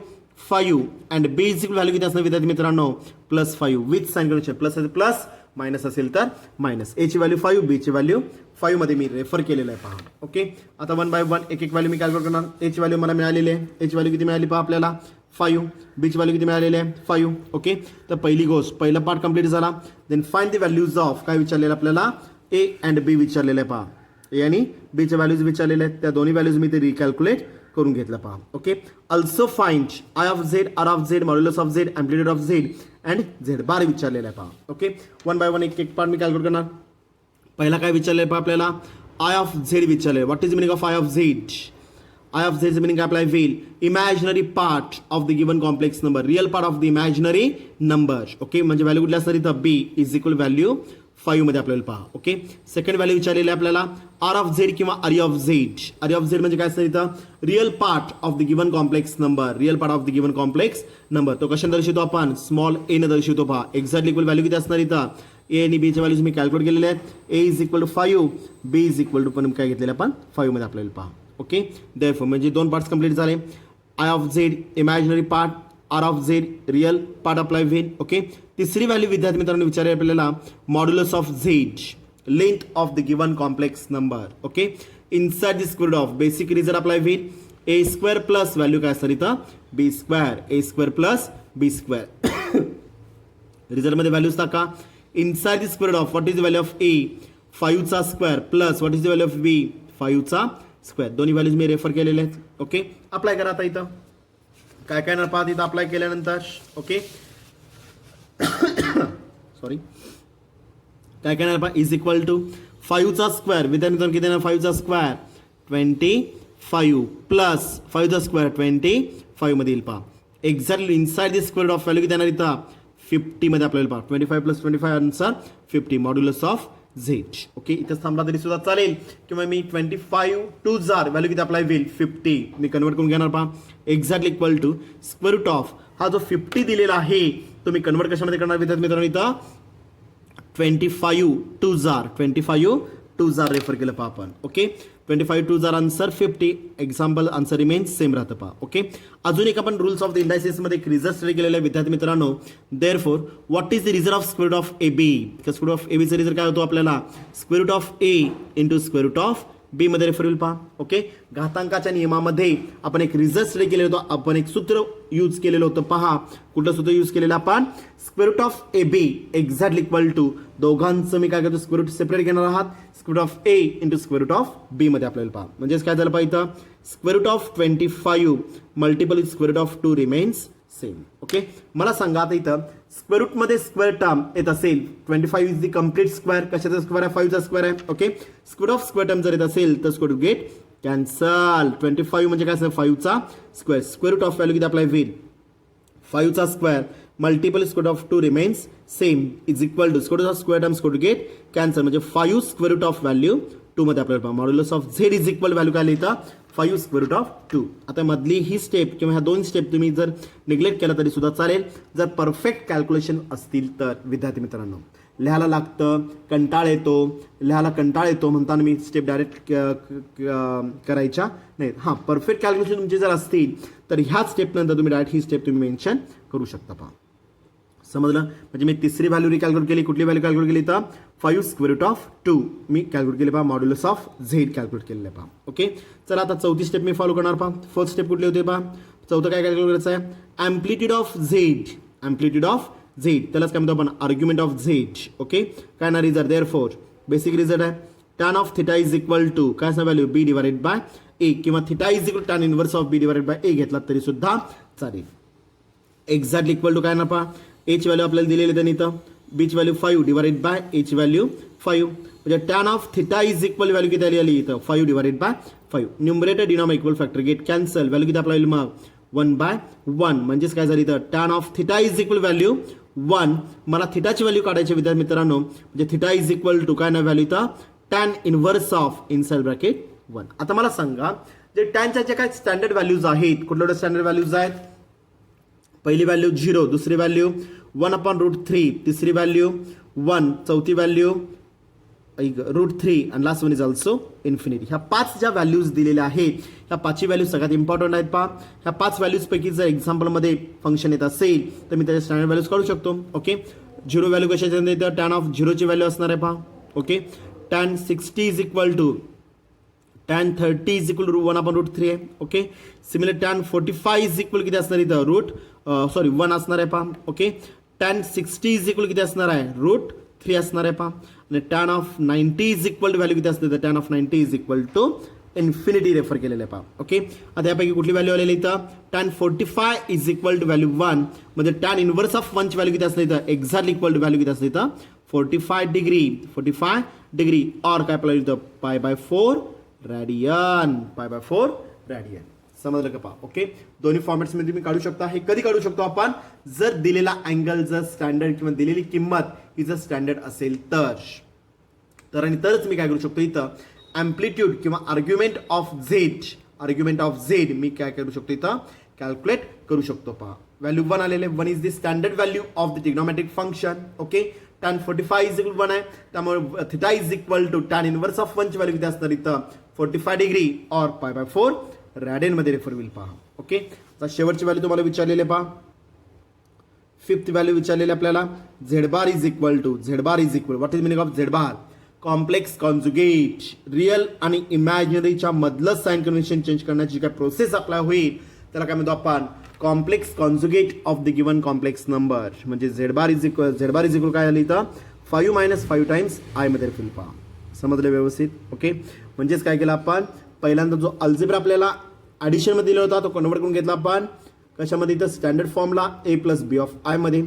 5 and B is equal value किती असणार विद्यार्थी मित्रांनो, +5 विथ साइन कन्व्हेन्शन. प्लस असेल प्लस, मायनस असेल तर मायनस. ए ची व्हॅल्यू 5, बी ची व्हॅल्यू 5 मध्ये मी रेफर केलेलं आहे पहा. ओके, आता 1 बाय 1 एक एक व्हॅल्यू मी कॅल्क्युलेट करणार. ए ची व्हॅल्यू मला मिळालेली आहे, ए ची व्हॅल्यू किती मिळाली पहा आपल्याला 5, बी ची व्हॅल्यू किती मिळालेली आहे 5. ओके, तर पहिली गोष्ट, पहिला पार्ट कंप्लीट झाला. Then find the values of काय विचारलेलं आपल्याला, ए अँड बी विचारलेलं आहे पहा. ए आणि बीच्या व्हॅल्यूज विचारलेले आहेत, त्या दोन्ही व्हॅल्यूज मी ते रिकॅल्क्युलेट करून घेतलं पहा. Okay, also find I of Z, R of Z, modulus of Z, amplitude of Z and Z bar विचारलेलं आहे पहा. ओके, 1 बाय 1 एक एक पार्ट मी कॅल्क्युलेट करणार. पहिला काय विचारलं आहे पहा आपल्याला, आय ऑफ झेड विचारलं आहे. What is meaning of i of Z, i of झेडचं मिनिंग अप्लाय होईल, imaginary part of the given complex number, real part of the imaginary number. Okay, म्हणजे व्हॅल्यू कुठली असणार इथं, बी इज इक्वल व्हॅल्यू 5 मध्ये आपल्याला पहा. ओके, सेकंड व्हॅल्यू विचारलेली आहे आपल्याला, आर ऑफ झेड किंवा R of Z. R of Z म्हणजे काय असणार इथं, real part of the given complex number, real part of the given complex number. तो कशाने दर्शवतो आपण, स्मॉल ए ने दर्शवतो पहा. एक्झॅक्टली इक्वल व्हॅल्यू किती असणार इथं, ए आणि बीच्या व्हॅल्यूज मी कॅल्क्युलेट केलेले आहेत. A is equal to 5, B is equal to पण काय घेतलेलं आपण 5 मध्ये आपल्याला पहा. ओके, देअरफॉर म्हणजे 2 पार्ट्स कंप्लीट झाले. I of Z imaginary part, R of Z real part apply होईल. ओके, तिसरी व्हॅल्यू विद्यार्थी मित्रांनो विचारली आपल्याला, modulus of Z, length of the given complex number. Okay, inside the square of basic result apply होईल, A square plus value काय असणार इथं, B square, A square plus B square. रिझल्टमध्ये व्हॅल्यूज टाका. Inside the square of what is the value of ए, 5 चा square plus what is the value of B, 5 चा square. दोन्ही values मी refer केलेले आहेत. ओके, अप्लाय करा आता इथं काय काय ना पाहत इथं अप्लाय केल्यानंतर. ओके, सॉरी, काय काय ना पहा, इज इक्वल टू 5 चा स्क्वेअर विद्यार्थी किती ना 5 चा स्क्वेअर 25 प्लस 5 चा स्क्वेअर 25 मध्ये येईल पहा. Exactly inside the square of value किती येणार इथं 50 मध्ये आपल्याला पहा. 25 plus 25 answer 50, modulus of Z. Okay, इथं थांबला तरी सुद्धा चालेल किंवा मी 25 टू जार व्हॅल्यू किती अप्लाय होईल 50 मी कन्वर्ट करून घेणार पहा. Exactly equal to square root of हा जो 50 दिलेला आहे तो मी कन्वर्ट कशामध्ये करणार विद्यार्थी मित्रांनो इथं 25 टू जार रेफर केलं पहा आपण. ओके, 25 टू जार answer 50, example answer remains same राहतं पहा. ओके, अजून एक आपण रूल्स ऑफ द इंडायसिस मध्ये एक रिझल्ट स्टडी केलेला आहे विद्यार्थी मित्रांनो. Therefore what is the result of square root of A B. Square root of A बीचा रिझल्ट काय होतो आपल्याला, square root of A into square root of B मध्ये रेफर होईल पहा. ओके, घातांकाच्या नियमामध्ये आपण एक रिझल्ट स्टडी केलेलं होतं, आपण एक सूत्र यूज केलेलं होतं पहा. कुठलं सूत्र यूज केलेलं आपण, square root of A B exactly equal to दोघांचं मी काय करतो स्क्वेअर रूट सेपरेट घेणार आहात, square root of A into square root of B मध्ये आपल्याला पहा. म्हणजेच काय झालं पाहिजे इथं, square root of 25 multiple square root of 2 remains same. Okay, मला सांगा आता इथं स्क्वेअर रूट मध्ये स्क्वेअर टर्म येत असेल 25 इज द कम्प्लीट स्क्वेअर, कशाचा स्क्वेअर आहे 5 चा स्क्वेअर आहे. Okay, square of square term जर येत असेल तर स्क्वेअर रूट गेट कॅन्सल. 25 म्हणजे काय असेल 5 चा square, square root of value किती अप्लाय होईल 5 चा square multiple square of 2 remains same is equal to square root of square term square root get cancel. म्हणजे 5 स्क्वेअर रूट ऑफ व्हॅल्यू 2 मध्ये आपल्याला पहा. Modulus of Z is equal value काय लिहिता 5 square root of 2. आता मधली ही step किंवा ह्या 2 स्टेप तुम्ही जर निग्लेक्ट केला तरी सुद्धा चालेल जर परफेक्ट कॅल्क्युलेशन असतील तर. विद्यार्थी मित्रांनो लिहायला लागतं, कंटाळ येतो म्हणताना मी स्टेप डायरेक्ट करायच्या नाहीत. हां, परफेक्ट कॅल्क्युलेशन तुमचे जर असतील तर ह्या स्टेपनंतर तुम्ही डायरेक्ट ही स्टेप तुम्ही मेन्शन करू शकता पहा. समजलं, म्हणजे मी तिसरी व्हॅल्यू रिकॅल्क्युलेट केली. कुठली व्हॅल्यू कॅल्क्युलेट केली तर 5 स्क्वेअर रूट ऑफ 2 मी कॅल्क्युलेट केली पहा. मॉड्युलस ऑफ झेड कॅल्क्युलेट केलेलं आहे पहा. ओके, चला आता चौथी स्टेप मी फॉलो करणार पहा. फर्स्ट स्टेप कुठली होती पहा, चौथं काय कॅल्क्युलेट करायचं आहे, अँप्लिट्यूड ऑफ झेड, त्यालाच काय म्हणतो आपण आर्ग्युमेंट ऑफ झेड. ओके, काय ना रिझल्ट देअरफॉर बेसिक रिझल्ट आहे tan of theta is equal to काय असणार value B divided by A किंवा theta is equal tan inverse of B divided by A घेतला तरी सुद्धा चालेल. एक्झॅक्टली इक्वल टू काय ना पहा, ए ची व्हॅल्यू आपल्याला दिलेली आहे इथं, बी ची व्हॅल्यू 5 डिवाइडेड बाय ए ची व्हॅल्यू 5 म्हणजे tan of theta is equal value किती आली इथं 5 divided by 5. Numerator denominator equal factor get cancel, value किती आपल्याला मग 1/1 म्हणजेच काय झाली इथं tan of theta is equal value 1. मला थिटाची व्हॅल्यू काढायची विद्यार्थी मित्रांनो, म्हणजे थिटा इज इक्वल टू काय ना व्हॅल्यू इथं tan inverse of inside bracket 1. आता मला सांगा जे टॅनच्या जे काय स्टँडर्ड व्हॅल्यूज आहेत, कुठल्या स्टँडर्ड व्हॅल्यूज आहेत, पहिली व्हॅल्यू 0, दुसरी व्हॅल्यू 1/√3, तिसरी व्हॅल्यू 1, चौथी व्हॅल्यू √3 आणि last one is also infinity. ह्या 5 ज्या व्हॅल्यूज दिलेल्या आहेत ह्या 5ची व्हॅल्यू सगळ्यात इम्पॉर्टंट आहेत पहा. ह्या 5 व्हॅल्यूजपैकी जर एक्झाम्पलमध्ये फंक्शन येत असेल तर मी त्याच्या स्टँडर्ड व्हॅल्यूज काढू शकतो. ओके, 0 व्हॅल्यू कशाच्या येतं, tan ऑफ 0ची व्हॅल्यू असणार आहे पहा. Okay, tan 60 is equal to tan 30 is equal to 1/√3 आहे. Okay, similar tan 45 is equal किती असणार इथं 1 असणार आहे पहा. ओके, tan 60 इज इक्वल किती असणार आहे √3 असणार आहे पहा. आणि tan of 90 is equal to value किती असते तर tan of 90 is equal to infinity refer केलेलं आहे पहा. ओके, आता यापैकी कुठली व्हॅल्यू आलेली इथं tan 45 is equal to value 1 म्हणजे tan इनवर्स ऑफ 1ची व्हॅल्यू किती असते इथं एक्झॅक्टली इक्वल टू व्हॅल्यू किती असते इथं 45 डिग्री और काय आपल्याला इथं π/4 रेडियन π/4 रेडियन. समजलं का पहा. ओके, दोन्ही फॉर्मॅट्समध्ये तुम्ही काढू शकता. हे कधी काढू शकतो आपण जर दिलेला अँगल जर स्टँडर्ड किंवा दिलेली किंमत ही जर स्टँडर्ड असेल तर आणि तरच मी काय करू शकतो इथं अँप्लिट्यूड किंवा आर्ग्युमेंट ऑफ झेड मी काय करू शकतो इथं कॅल्क्युलेट करू शकतो पहा. व्हॅल्यू 1 आलेले 1 is the standard value of the trigonometric function. Okay, tan 45 is equal 1 आहे त्यामुळे theta is equal to tan inverse of 1ची व्हॅल्यू किती असणार इथं 45 डिग्री और π/4 रॅडियन मध्ये रेफर होईल पहा. ओके, आता शेवटची व्हॅल्यू तुम्हाला विचारलेली पहा. 5th व्हॅल्यू विचारलेली आपल्याला Z bar is equal what is meaning of Z bar complex conjugate. Real आणि इमॅजिनरीच्या मधलं साइन कन्व्हेन्शन चेंज करण्याची काय प्रोसेस आपल्याला होईल त्याला काय म्हणतो आपण complex conjugate of the given complex number. म्हणजे झेड बार इज इक्वल काय झालं इथं 5 - 5 टाइम्स आय मध्ये रेफर पहा. समजलं व्यवस्थित. ओके, म्हणजेच काय केलं आपण पहिल्यांदा जो अल्जेब्रा आपल्याला ॲडिशन मध्ये दिला होता तो कन्वर्ट करून घेतला आपण कशामध्ये इथं स्टँडर्ड फॉर्मला a+b ऑफ आय मध्ये.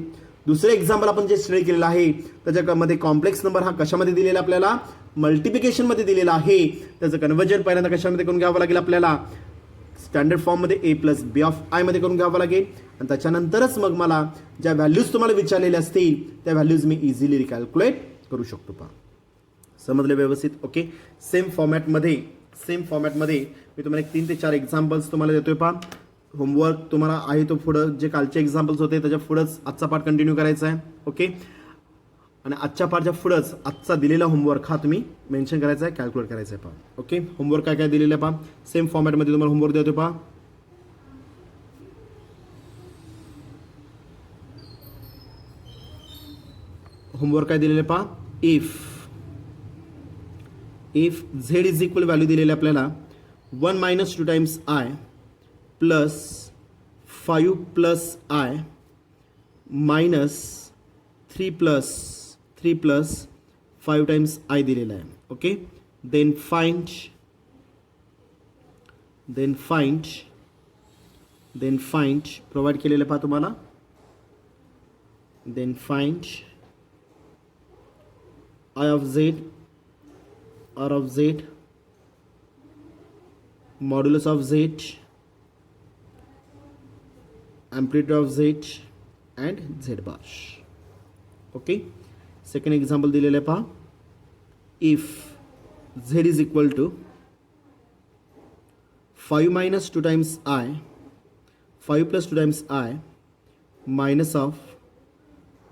दुसरे एक्झाम्पल आपण जे स्टडी केलेलं आहे त्याच्यामध्ये कॉम्प्लेक्स नंबर हा कशामध्ये दिलेला आपल्याला मल्टिप्लिकेशन मध्ये दिलेला आहे. त्याचं कन्व्हर्जन पहिल्यांदा कशामध्ये करून घ्यावं लागेल आपल्याला स्टँडर्ड फॉर्ममध्ये a+b ऑफ आय मध्ये करून घ्यावं लागेल. आणि त्याच्यानंतरच मग मला ज्या व्हॅल्यूज तुम्हाला विचारलेल्या असतील त्या व्हॅल्यूज मी इझिली रिकॅल्क्युलेट करू शकतो पहा. समजले व्यवस्थित. ओके, सेम फॉर्मॅटमध्ये मी तुम्हाला 3 ते 4 एक्झाम्पल्स तुम्हाला देतोय पहा. होमवर्क तुम्हाला आहे तो पुढं जे कालचे एक्झाम्पल्स होते त्याच्या पुढंच आजचा पार्ट कंटिन्यू करायचा आहे. ओके, आणि आजच्या पार्टच्या पुढंच आजचा दिलेला होमवर्क हा तुम्ही मेन्शन करायचा आहे कॅल्क्युलेट करायचा आहे पहा. ओके, होमवर्क काय काय दिलेलं आहे पहा. सेम फॉर्मॅटमध्ये तुम्हाला होमवर्क देतोय पहा. होमवर्क काय दिलेलं आहे पहा. If Z is equal value दिलेली आपल्याला 1 - 2 times I plus 5 + I minus 3 + 5 times I दिलेला आहे. ओके, देन फाइंड प्रोव्हाइड केलेलं पहा तुम्हाला. Then find I of Z R of z, modulus of z, amplitude of z and z bar. Okay, second example दिलेलं आहे पहा. If z is equal to 5 - 2 times I, 5 + 2 times I minus of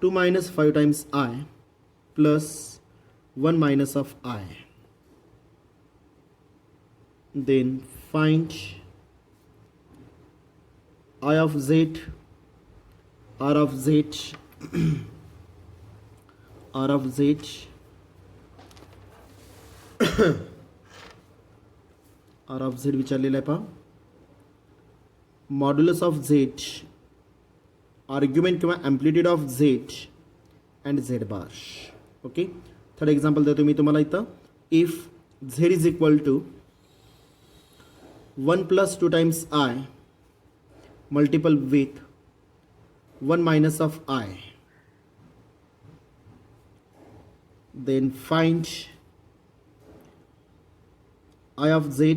2 - 5 times I plus 1 minus of I. Then find I of z, R of z, R of z, R of z विचारलेलं आहे पहा. Modulus of z, argument किंवा amplitude of z and z bar. Okay, third example देतो मी तुम्हाला इथं. If z is equal to 1 + 2 times I multiple with 1 minus of I. Then find I of z,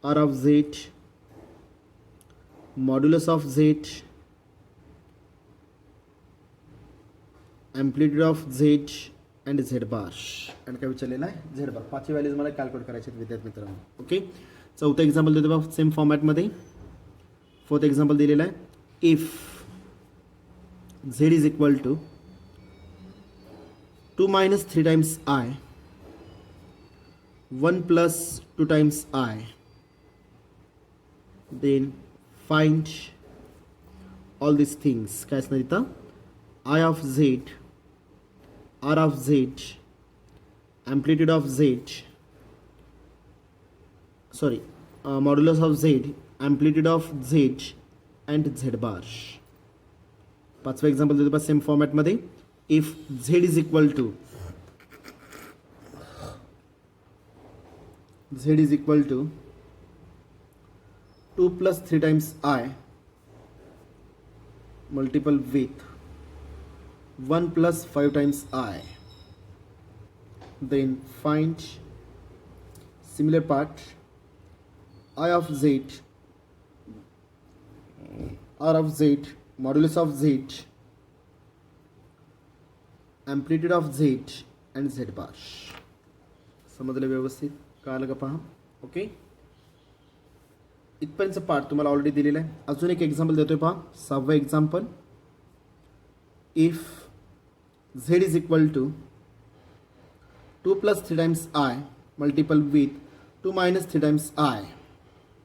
R of z, modulus of z, amplitude of z and z bar. आणि काय विचारलेलं आहे z बार. 5 values मला calculate करायचे आहेत विद्यार्थी मित्रांनो. Okay, चौथं एक्झाम्पल देतो बघा सेम फॉर्मॅटमध्ये. फोर्थ एक्झाम्पल दिलेलं आहे if z is equal to 2 minus 3 times I, 1 plus 2 times I, then find all these things. काय असणार इथं? I of z, r of z, amplitude of z, sorry, modulus of z, amplitude of z and z bar. पाचवा example देतो same फॉर्मॅटमध्ये. If z is equal to two plus 3 times I multiple with 1 plus 5 times I, then find similar part I of z, r of z, modulus of z, amplitude of z and z bar. समजलं व्यवस्थित? कळालं का? पहा. Okay, इथपर्यंतचं part तुम्हाला already दिलेलं आहे. अजून एक एक्झाम्पल देतोय पहा. 6वं example. If z is equal to 2 plus 3 times I multiple with 2 minus 3 times I,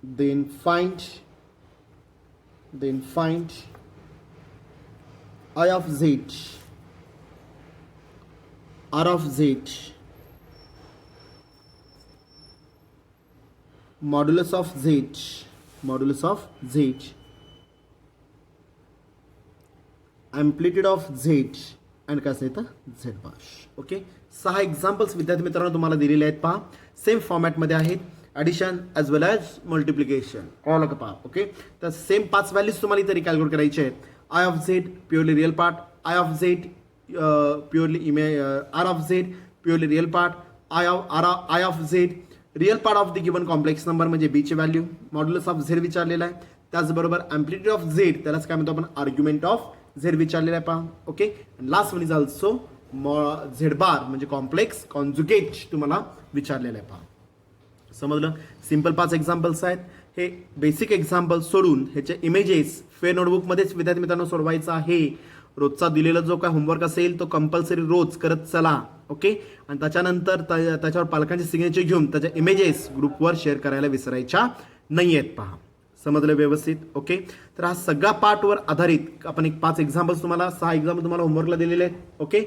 then find I of z, r of z, modulus of z, amplitude of z and काय असतं z bar. Okay, 6 examples विद्यार्थी मित्रांनो तुम्हाला दिलेले आहेत. पहा, same फॉर्मॅटमध्ये आहेत. Addition as well as multiplication. कळलं का? पहा. ओके, तर सेम 5 व्हॅल्यूज तुम्हाला इथे कॅल्क्युलेट करायचे आहेत. I of Z purely real part, I of Z purely R of Z purely real part, I of Z real part of the given complex number म्हणजे बीची व्हॅल्यू, मॉड्युलस ऑफ झेड विचारलेला आहे. त्याचबरोबर amplitude of Z, त्यालाच काय म्हणतो आपण, argument of Z विचारलेला आहे. पहा. Okay, last one is also Z bar म्हणजे कॉम्प्लेक्स कॉन्जुगेट तुम्हाला विचारलेलं आहे. पहा, समजलं? सिंपल 5 एक्झाम्पल्स आहेत. हे बेसिक एक्झाम्पल सोडून ह्याचे इमेजेस फेअर नोटबुकमध्येच विद्यार्थी मित्रांनो सोडवायचा आहे. रोजचा दिलेला जो काय होमवर्क असेल तो कंपल्सरी रोज करत चला. ओके, आणि त्याच्यानंतर त्याच्यावर पालकांचे सिग्नेचर घेऊन त्याच्या इमेजेस ग्रुपवर शेअर करायला विसरायच्या नाही आहेत. पहा, समजलं व्यवस्थित? ओके, तर हा सगळा पार्टवर आधारित आपण एक 5 एक्झाम्पल्स तुम्हाला 6 एक्झाम्पल तुम्हाला होमवर्कला दिलेले आहेत. ओके,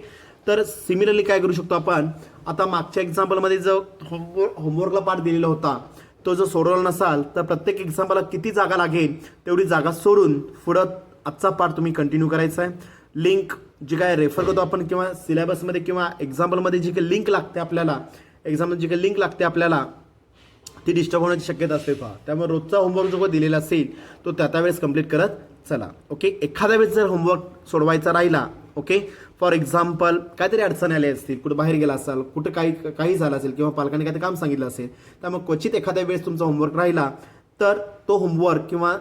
तर सिमिलरली काय करू शकतो आपण, आता मागच्या एक्झाम्पलमध्ये जो होमवर्कला पार्ट दिलेला होता तो जर सोडवला नसाल तर प्रत्येक एक्झाम्पलला किती जागा लागेल तेवढी जागा सोडून पुढं आजचा पार्ट तुम्ही कंटिन्यू करायचा आहे. लिंक जी काय रेफर करतो आपण किंवा सिलेबसमध्ये किंवा एक्झाम्पलमध्ये जी काही लिंक लागते आपल्याला, ती डिस्टर्ब होण्याची शक्यता असते. पहा, त्यामुळे रोजचा होमवर्क जो दिलेला असेल तो त्या वेळेस कंप्लीट करत चला. ओके, एखाद्या वेळेस जर होमवर्क सोडवायचा राहिला, ओके, फॉर एक्झाम्पल काहीतरी अडचणी आल्या असतील, कुठं बाहेर गेला असाल, कुठं काही झालं असेल किंवा पालकांनी काहीतरी काम सांगितलं असेल, त्यामुळे क्वचित एखाद्या वेळेस तुमचा होमवर्क राहिला तर तो होमवर्क किंवा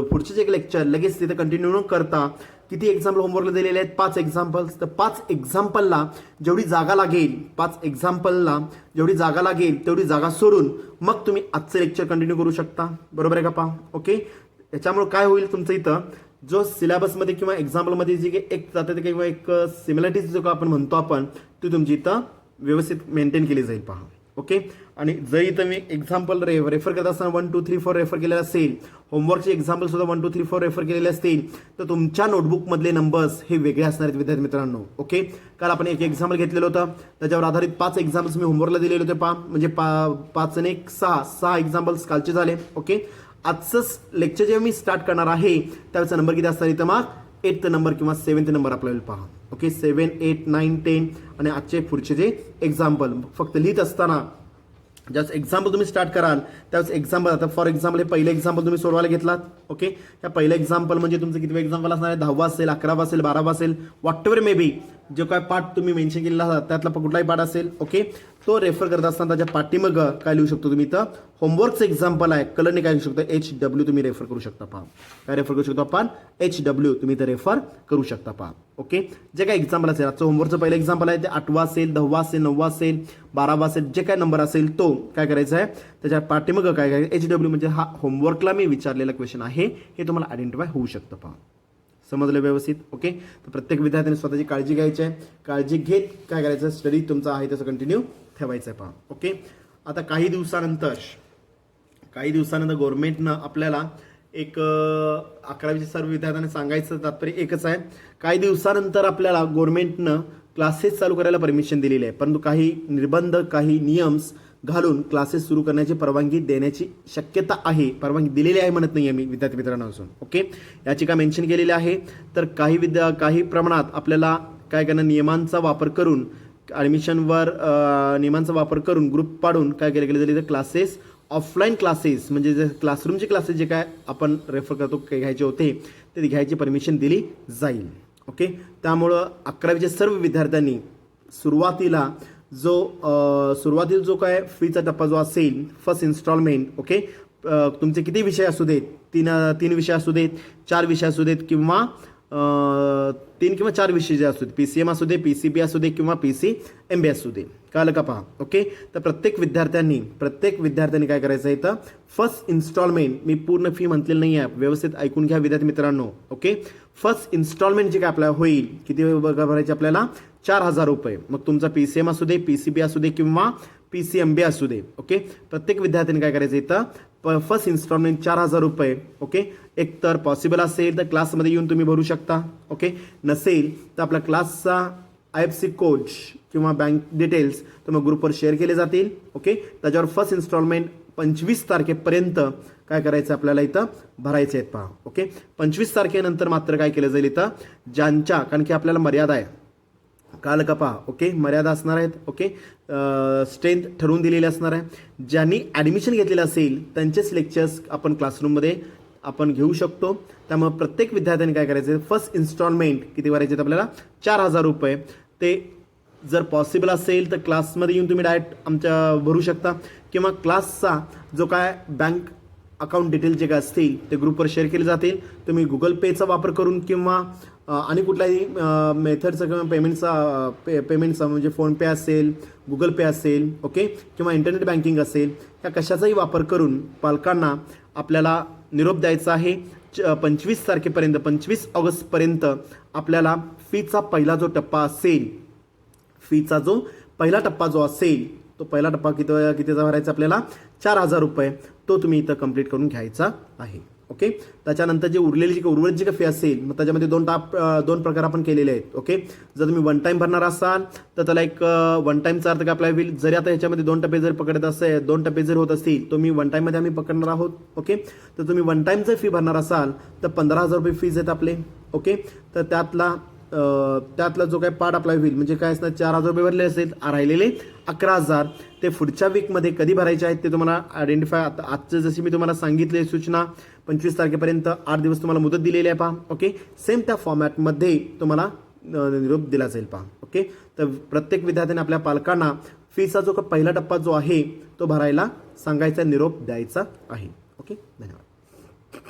पुढचे जे लेक्चर लगेच तिथे कंटिन्यू न करता किती एक्झाम्पल होमवर्कला दिलेले आहेत? 5 एक्झाम्पल्स. तर 5 एक्झाम्पलला जेवढी जागा लागेल तेवढी जागा सोडून मग तुम्ही आजचं लेक्चर कंटिन्यू करू शकता. बरोबर आहे का? पहा. ओके, याच्यामुळे काय होईल, तुमचं इथं जो सिलेबसमध्ये किंवा एक्झाम्पलमध्ये जी काही एक जाते किंवा एक सिमिलॅरिटीज जो आपण म्हणतो आपण, ती तुमची इथं व्यवस्थित मेंटेन केली जाईल. पहा. ओके, आणि जरी तुम्ही एक्झाम्पल रेफर करत असताना 1 2 3 4 रेफर केलेलं असेल, होमवर्कचे एक्झाम्पल सुद्धा 1 2 3 4 रेफर केलेले असतील, तर तुमच्या नोटबुकमधले नंबर्स हे वेगळे असणार आहेत विद्यार्थी मित्रांनो. ओके, काल आपण एक एक्झाम्पल घेतलेलं होतं, त्याच्यावर आधारित 5 एक्झाम्पल्स मी होमवर्कला दिलेले होते. पहा, म्हणजे 5 आणि 1 6 एक्झाम्पल्स कालचे झाले. ओके, आजचं लेक्चर जेव्हा मी स्टार्ट करणार आहे त्यावेळेचा नंबर किती असणार इथं, मग 8th नंबर किंवा 7th नंबर आपल्याला. पहा. ओके, 7 8 9 10 आणि आजचे पुढचे जे एक्झाम्पल फक्त लिहित असताना ज्यावेळेस एक्झाम्पल तुम्ही स्टार्ट कराल त्यावेळेस एक्झाम्पल, आता फॉर एक्झाम्पल हे पहिलं एक्झाम्पल तुम्ही सोडवायला घेतलात. ओके, या पहिलं एक्झाम्पल म्हणजे तुमचं किती एक्झाम्पल असणार आहे, 10वा असेल, 11वा असेल, 12वा असेल, व्हॉट एव्हर मे बी जो काय पार्ट तुम्ही मेन्शन केलेला आहात त्यातला कुठलाही पार्ट असेल. ओके, तो रेफर करत असताना त्याच्या पाठीमग काय लिहू शकतो तुम्ही, इथं होमवर्कचं एक्झाम्पल आहे, कलरने काय लिहू शकतो, HW तुम्ही रेफर करू शकता. पहा, काय रेफर करू शकतो आपण, HW तुम्ही इथं रेफर करू शकता. पहा. ओके, जे काय एक्झाम्पल असेल, आजचं होमवर्कचं पहिलं एक्झाम्पल आहे ते 8वा असेल, 10वा असेल, 9वा असेल, 12वा असेल, जे काय नंबर असेल तो काय करायचा आहे, त्याच्या पाठीमग काय HW म्हणजे हा होमवर्कला मी विचारलेला क्वेश्चन आहे हे तुम्हाला आयडेंटिफाय होऊ शकतं. पहा. समजलं व्यवस्थित? ओके, तर प्रत्येक विद्यार्थ्याने स्वतःची काळजी घ्यायची आहे. काळजी घेत काय करायचं, स्टडी तुमचा आहे तसं कंटिन्यू ठेवायचं आहे. पहा, ओके. आता काही दिवसानंतर गव्हर्नमेंटनं आपल्याला एक 11वीच्या सर्व विद्यार्थ्यांना सांगायचं तात्पर्य एकच आहे. काही दिवसानंतर आपल्याला गव्हर्नमेंटनं क्लासेस चालू करायला परमिशन दिलेली आहे, परंतु काही निर्बंध, काही नियम्स घालून क्लासेस सुरू करण्याची परवानगी देण्याची शक्यता आहे. परवानगी दिलेली आहे म्हणत नाही आहे मी विद्यार्थी मित्रांनो असून. ओके, याची का मेन्शन केलेली आहे, तर काही प्रमाणात आपल्याला काय करणं, नियमांचा वापर करून नियमांचा वापर करून ग्रुप पाडून काय केले गेले तर क्लासेस, ऑफलाईन क्लासेस म्हणजे जे क्लासरूमचे क्लासेस जे काय आपण रेफर करतो घ्यायचे होते ते घ्यायची परमिशन दिली जाईल. ओके, त्यामुळं 11वीच्या सर्व विद्यार्थ्यांनी सुरुवातीला जो काय फीचा टप्पा जो असेल, फर्स्ट इन्स्टॉलमेंट, ओके, तुमचे किती विषय असू देत, तीन विषय असू देत, 4 विषय असू देत, किंवा 3 किंवा 4 विषय जे असू दे, PCM असू दे, PCB असू दे किंवा PCMB असू दे. कळलं का? पहा, ओके. तर प्रत्येक विद्यार्थ्यांनी काय करायचं आहे, तर फर्स्ट इन्स्टॉलमेंट, मी पूर्ण फी म्हटलेलं नाही आहे, व्यवस्थित ऐकून घ्या विद्यार्थी मित्रांनो. ओके, फर्स्ट इन्स्टॉलमेंट जे काय आपल्याला होईल, किती भरायचे आपल्याला, 4,000 रुपये. मग तुमचा PCM असू दे, PCB असू दे किंवा PCMB असू दे. ओके, प्रत्येक विद्यार्थ्यांनी काय करायचं इथं, फर्स्ट इन्स्टॉलमेंट 4,000 रुपये. ओके, एक तर पॉसिबल असेल तर क्लासमध्ये येऊन तुम्ही भरू शकता. ओके, नसेल तर आपल्या क्लासचा IFSC कोड किंवा बँक डिटेल्स तुम्हाला ग्रुपवर शेअर केले जातील. ओके, त्याच्यावर फर्स्ट इन्स्टॉलमेंट 25 तारखेपर्यंत काय करायचं आपल्याला इथं भरायचे आहेत. पहा, ओके, 25 तारखेनंतर मात्र काय केलं जाईल इथं, कारण की आपल्याला मर्यादा आहे. काल का पहा, ओके, मर्यादा असणार आहेत. ओके, स्ट्रेंथ ठरवून दिलेली असणार आहे. ज्यांनी ॲडमिशन घेतलेलं असेल त्यांचेच लेक्चर्स आपण क्लासरूममध्ये आपण घेऊ शकतो. त्यामुळे प्रत्येक विद्यार्थ्यांनी काय करायचं, फर्स्ट इन्स्टॉलमेंट किती भरायचे आपल्याला, 4,000 रुपये. ते जर पॉसिबल असेल तर क्लासमध्ये येऊन तुम्ही डायरेक्ट आमच्या भरू शकता, किंवा क्लासचा जो काय बँक अकाउंट डिटेल जे काय असतील ते ग्रुपवर शेअर केले जातील. तुम्ही गुगल पेचा वापर करून किंवा आणि कुठल्याही मेथडचा किंवा पेमेंटचा म्हणजे फोनपे असेल, गुगल पे असेल, ओके, किंवा इंटरनेट बँकिंग असेल, या कशाचाही वापर करून पालकांना आपल्याला निरोप द्यायचा आहे. 25 तारखेपर्यंत, 25 ऑगस्टपर्यंत आपल्याला फीचा पहिला जो टप्पा असेल, तो पहिला टप्पा कितीचा भरायचा आपल्याला, 4,000 रुपये. तो तुम्ही इथं कंप्लीट करून घ्यायचा आहे. ओके, त्याच्यानंतर जे उर्वरित जी फी असेल, मग त्याच्यामध्ये दोन प्रकार आपण केलेले आहेत. ओके, जर तुम्ही वन टाइम भरणार असाल तर त्याला एक वन टाइमचा अर्थ काय आपल्याला होईल, जरी आता ह्याच्यामध्ये 2 टप्पे जर पकडत असेल, 2 टप्पे जर होत असतील, तो मी वन टाइममध्ये आम्ही पकडणार आहोत. ओके, तर तुम्ही वन टाइम जर फी भरणार असाल तर 15,000 रुपये फीज आहेत आपले. ओके, तर त्यातला जो काय पार्ट आपला होईल म्हणजे काय असणार, 4,000 रुपये भरले असेल, राहिलेले 11,000 ते पुढच्या वीकमध्ये कधी भरायचे आहेत ते तुम्हाला आयडेंटिफाय, आजचं जशी मी तुम्हाला सांगितले सूचना 25 तारखेपर्यंत 8 दिवस तुम्हाला मुदत दिलेली आहे. पहा, ओके, सेम त्या फॉर्मॅटमध्ये तुम्हाला निरोप दिला जाईल. पहा, ओके, तर प्रत्येक विद्यार्थ्याने आपल्या पालकांना फीचा जो पहिला टप्पा जो आहे तो भरायला सांगायचा, निरोप द्यायचा आहे. ओके, धन्यवाद.